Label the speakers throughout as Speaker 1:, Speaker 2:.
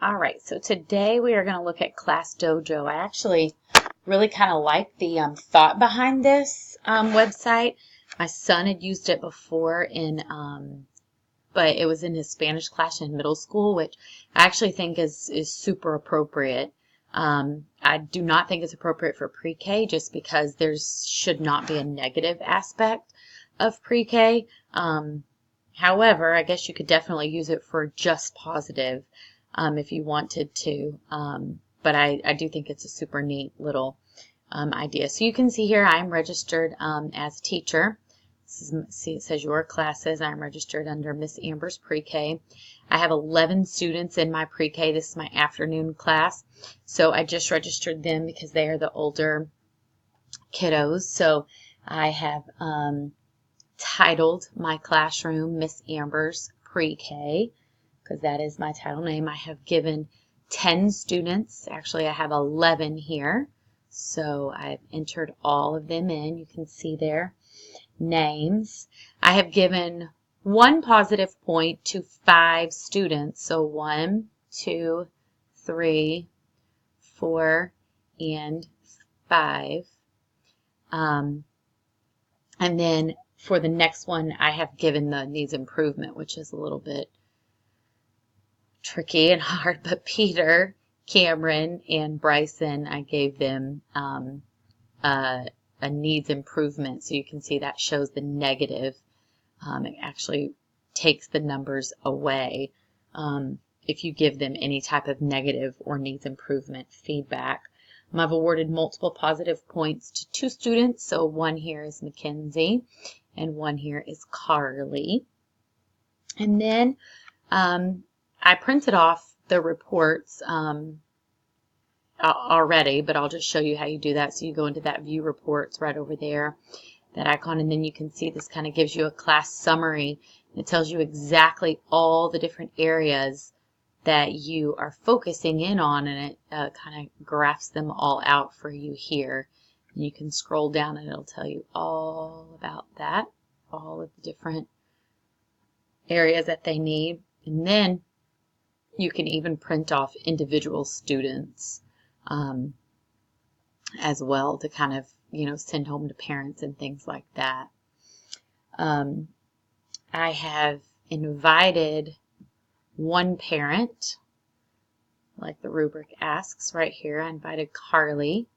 Speaker 1: All right, so today we are going to look at Class Dojo. I actually really kind of like the thought behind this website. My son had used it before but it was in his Spanish class in middle school, which I actually think is super appropriate. I do not think it's appropriate for pre-K just because there should not be a negative aspect of pre-K. However, I guess you could definitely use it for just positive if you wanted to. But I do think it's a super neat little idea. So you can see here I'm registered as a teacher. See, it says your classes. I'm registered under Miss Amber's pre-K. I have 11 students in my pre-K. This is my afternoon class. So I just registered them because they are the older kiddos. So I have titled my classroom Miss Amber's pre-K because that is my title name. I have given 10 students. Actually, I have 11 here. So I've entered all of them in. You can see their names. I have given 1 positive point to 5 students. So 1, 2, 3, 4, and 5. And then for the next one, I have given the needs improvement, which is a little bit tricky and hard. But Peter, Cameron, and Bryson, I gave them a needs improvement. So you can see that shows the negative. It actually takes the numbers away if you give them any type of negative or needs improvement feedback. I've awarded multiple positive points to 2 students. So 1 here is Mackenzie and 1 here is Carly. And then I printed off the reports already, but I'll just show you how you do that. So you go into that view reports right over there, that icon, and then you can see this kind of gives you a class summary. It tells you exactly all the different areas that you are focusing in on, and it kind of graphs them all out for you here. And you can scroll down and it'll tell you all about that, all of the different areas that they need. And then you can even print off individual students as well to kind of, send home to parents and things like that. I have invited 1 parent, like the rubric asks right here. I invited Carly,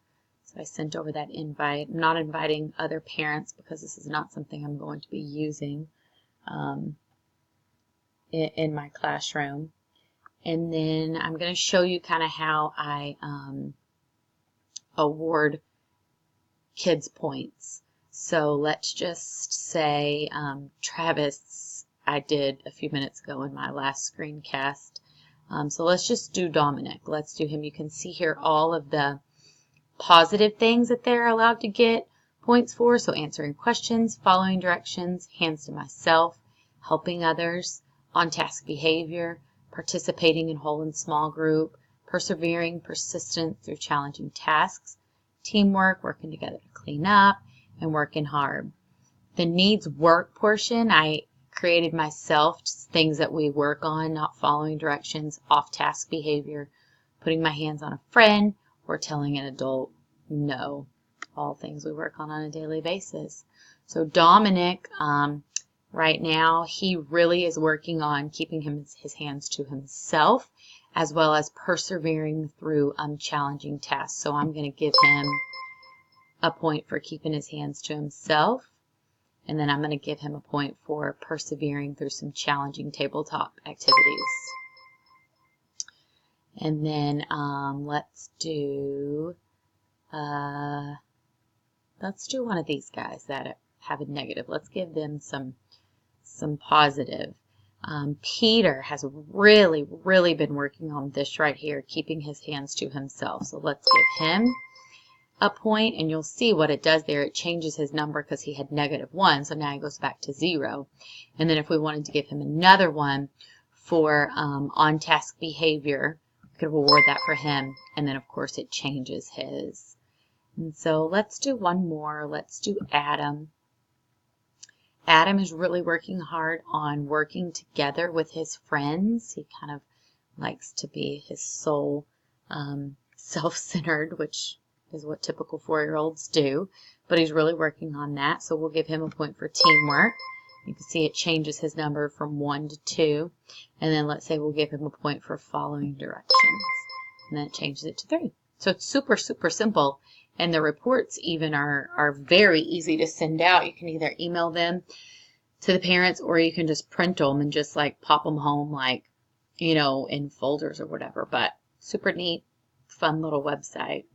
Speaker 1: so I sent over that invite. I'm not inviting other parents because this is not something I'm going to be using in my classroom. And then I'm going to show you kind of how I award kids points. So let's just say Travis, I did a few minutes ago in my last screencast. So let's just do Dominic. Let's do him. You can see here all of the positive things that they're allowed to get points for. So answering questions, following directions, hands to myself, helping others, on-task behavior, participating in whole and small group, persevering, persistent through challenging tasks, teamwork, working together to clean up, and working hard. The needs work portion, I created myself, just things that we work on, not following directions, off-task behavior, putting my hands on a friend, or telling an adult no. All things we work on a daily basis. So Dominic, right now, he really is working on keeping his hands to himself, as well as persevering through challenging tasks. So I'm going to give him a point for keeping his hands to himself, and then I'm going to give him a point for persevering through some challenging tabletop activities. And then let's do one of these guys that have a negative. Let's give them some positive. Peter has really, really been working on this right here, keeping his hands to himself. So let's give him a point, and you'll see what it does there. It changes his number because he had -1, so now he goes back to 0. And then if we wanted to give him another one for on-task behavior, we could award that for him, and then of course it changes his. And so let's do one more. Let's do Adam. Adam is really working hard on working together with his friends. He kind of likes to be his sole self-centered, which is what typical 4-year-olds do. But he's really working on that, so we'll give him a point for teamwork. You can see it changes his number from 1 to 2. And then let's say we'll give him a point for following directions. And then it changes it to 3. So it's super, super simple. And the reports even are very easy to send out. You can either email them to the parents, or you can just print them and just like pop them home, like, in folders or whatever. But super neat, fun little website.